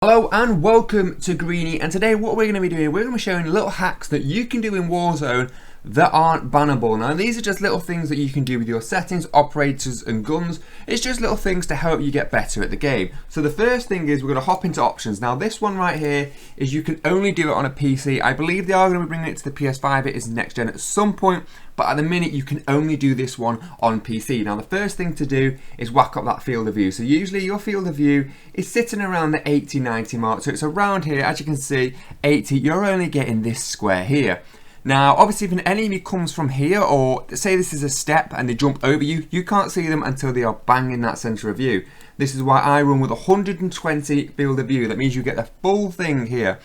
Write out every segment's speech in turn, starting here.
Hello and welcome to Greenie, and today what we're going to be doing, we're going to be showing little hacks that you can do in Warzone that aren't bannable. Now these are just little things that you can do with your settings, operators and guns. It's just little things to help you get better at the game. So the first thing is we're going to hop into options. Now this one right here is you can only do it on a PC. I believe they are going to be bringing it to the PS5, it is next gen at some point, but at the minute you can only do this one on PC. Now the first thing to do is whack up that field of view. So usually your field of view is sitting around the 80-90 mark, so it's around here. As you can see, 80, you're only getting this square here. Now obviously if an enemy comes from here, or say this is a step and they jump over you, you can't see them until they are bang in that center of view. This is why I run with 120 field of view. That means you get the full thing here.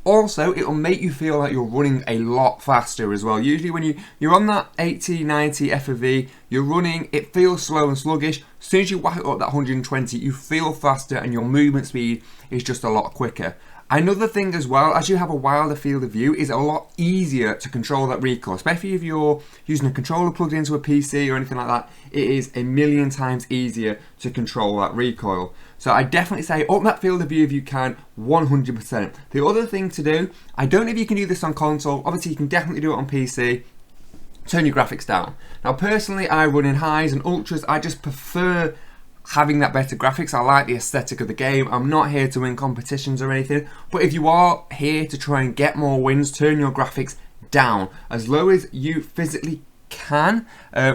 Also, it will make you feel like you're running a lot faster as well. Usually when you're on that 80, 90 FOV, you're running, it feels slow and sluggish. As soon as you whack it up that 120, you feel faster and your movement speed is just a lot quicker. Another thing as well, as you have a wilder field of view, is a lot easier to control that recoil, especially if you're using a controller plugged into a PC or anything like that. It is a million times easier to control that recoil. So I definitely say up that field of view if you can, 100%. The other thing to do, I don't know if you can do this on console, obviously you can definitely do it on PC, turn your graphics down. Now personally I run in highs and ultras, I just prefer having that better graphics. I like the aesthetic of the game. I'm not here to win competitions or anything, but if you are here to try and get more wins, turn your graphics down as low as you physically can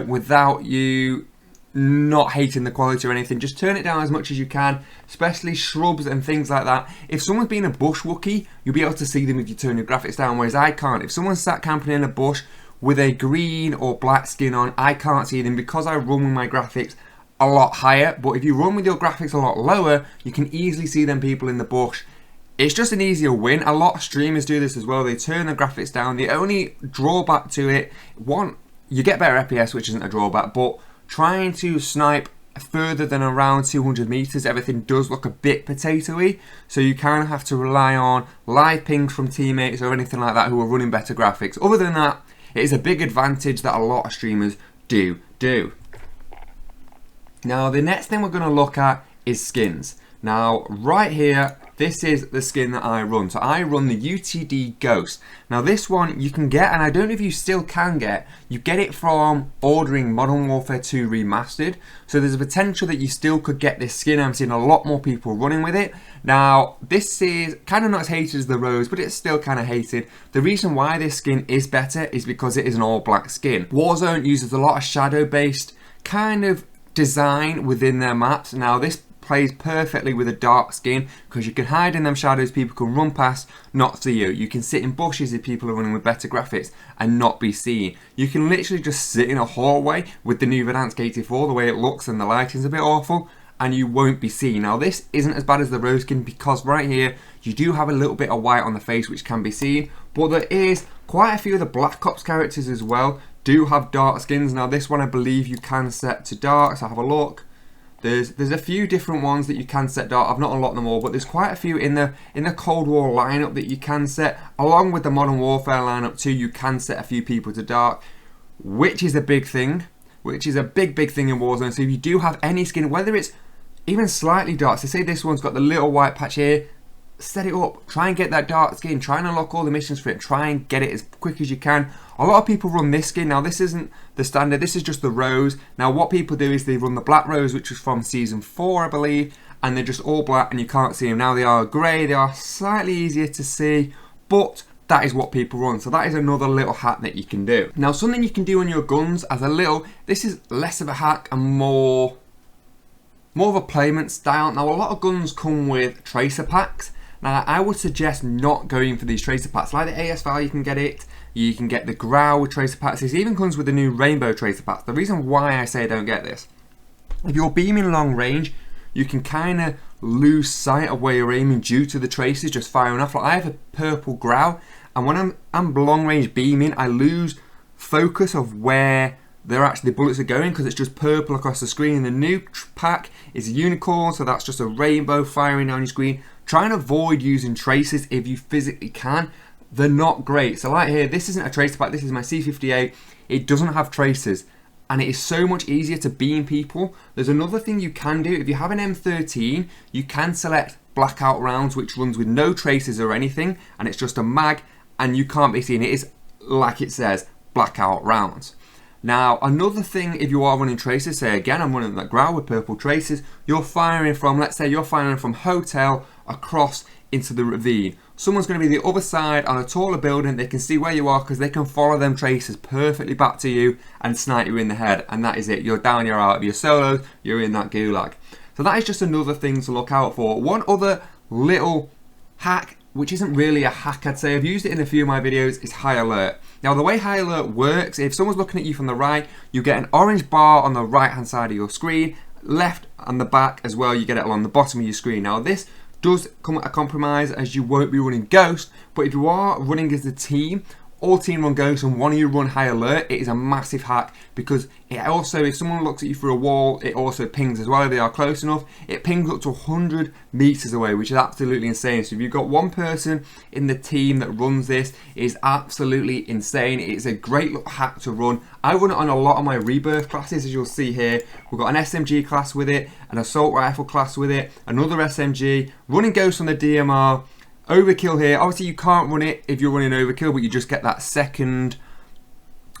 without you not hating the quality or anything. Just turn it down as much as you can, especially shrubs and things like that. If someone's being a bush Wookie, you'll be able to see them if you turn your graphics down, whereas I can't. If someone's sat camping in a bush with a green or black skin on, I can't see them because I run with my graphics a lot higher. But if you run with your graphics a lot lower, you can easily see them people in the bush. It's just an easier win. A lot of streamers do this as well. They turn the graphics down. The only drawback to it, one, you get better FPS, which isn't a drawback, but trying to snipe further than around 200 meters, everything does look a bit potatoey, so you kind of have to rely on live pings from teammates or anything like that who are running better graphics. Other than that, it is a big advantage that a lot of streamers do. Now the next thing we're going to look at is skins. Now right here, this is the skin that I run. So I run the UTD Ghost. Now this one you can get, and I don't know if you still can get, you get it from ordering Modern Warfare 2 Remastered. So there's a potential that you still could get this skin. I'm seeing a lot more people running with it. Now this is kind of not as hated as the Rose, but it's still kind of hated. The reason why this skin is better is because it is an all black skin. Warzone uses a lot of shadow based kind of design within their maps. Now this plays perfectly with a dark skin because you can hide in them shadows, people can run past, not see you. You can sit in bushes if people are running with better graphics and not be seen. You can literally just sit in a hallway with the new Verdansk 84, the way it looks and the lighting's a bit awful, and you won't be seen. Now this isn't as bad as the Rose skin because right here you do have a little bit of white on the face which can be seen, but there is quite a few of the Black Ops characters as well do have dark skins. Now this one I believe you can set to dark, so have a look. There's a few different ones that you can set dark. I've not unlocked them all, but there's quite a few in the Cold War lineup that you can set. Along with the Modern Warfare lineup too, you can set a few people to dark, which is a big thing, which is a big thing in Warzone. So if you do have any skin, whether it's even slightly dark, so say this one's got the little white patch here, set it up, try and get that dark skin, try and unlock all the missions for it, try and get it as quick as you can. A lot of people run this skin. Now this isn't the standard, this is just the Rose. Now what people do is they run the Black Rose, which was from season 4 I believe, and they're just all black and you can't see them. Now they are grey, they are slightly easier to see, but that is what people run. So that is another little hack that you can do. Now something you can do on your guns as a little, this is less of a hack and more of a playment style. Now a lot of guns come with tracer packs. Now I would suggest not going for these tracer packs. Like the ASVAL, you can get it. You can get the Growl with tracer packs. This even comes with the new Rainbow tracer packs. The reason why I say don't get this, if you're beaming long range, you can kind of lose sight of where you're aiming due to the tracers just firing off. Like I have a purple Growl, and when I'm long range beaming, I lose focus of where the bullets are going because it's just purple across the screen. And the new pack is a Unicorn, so that's just a rainbow firing down your screen. Try and avoid using tracers if you physically can. They're not great. So like here, this isn't a tracer pack, this is my C58. It doesn't have tracers and it is so much easier to beam people. There's another thing you can do. If you have an M13, you can select blackout rounds, which runs with no traces or anything, and it's just a mag, and you can't be seen. It is, like it says, blackout rounds. Now, another thing, if you are running traces, say again, I'm running that ground with purple traces, you're firing from, let's say you're firing from hotel across into the ravine. Someone's going to be the other side on a taller building. They can see where you are because they can follow them traces perfectly back to you and snipe you in the head. And that is it. You're down, you're out of your solos, you're in that gulag. So that is just another thing to look out for. One other little hack, which isn't really a hack, I'd say, I've used it in a few of my videos, is high alert. Now, the way high alert works, if someone's looking at you from the right, you get an orange bar on the right hand side of your screen, left and the back as well, you get it along the bottom of your screen. Now, this does come at a compromise as you won't be running Ghost, but if you are running as a team, all team run Ghost and one of you run high alert, it is a massive hack because it also, if someone looks at you through a wall, it also pings as well if they are close enough. It pings up to 100 meters away, which is absolutely insane. So if you've got one person in the team that runs this, it is absolutely insane. It's a great little hack to run. I run it on a lot of my rebirth classes, as you'll see here. We've got an SMG class with it, an assault rifle class with it, another SMG, running Ghost on the DMR, Overkill here. Obviously you can't run it if you're running Overkill, but you just get that second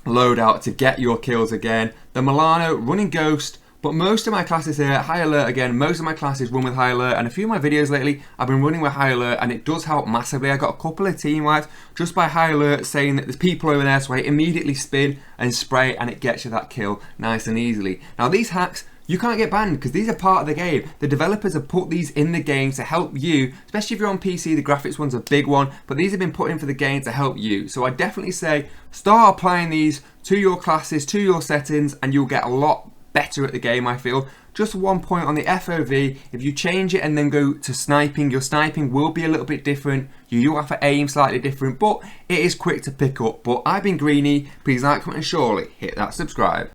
loadout to get your kills again. The Milano, running Ghost, but most of my classes here, high alert again, most of my classes run with high alert, and a few of my videos lately I've been running with high alert, and it does help massively. I got a couple of team wipes just by high alert saying that there's people over there, so I immediately spin and spray and it gets you that kill nice and easily. Now these hacks, you can't get banned because these are part of the game. The developers have put these in the game to help you, especially if you're on PC. The graphics one's a big one, but these have been put in for the game to help you. So I definitely say start applying these to your classes, to your settings, and you'll get a lot better at the game, I feel. Just one point on the FOV, if you change it and then go to sniping, your sniping will be a little bit different. You do have to aim slightly different, but it is quick to pick up. But I've been Greeny. Please like, comment, and surely hit that subscribe.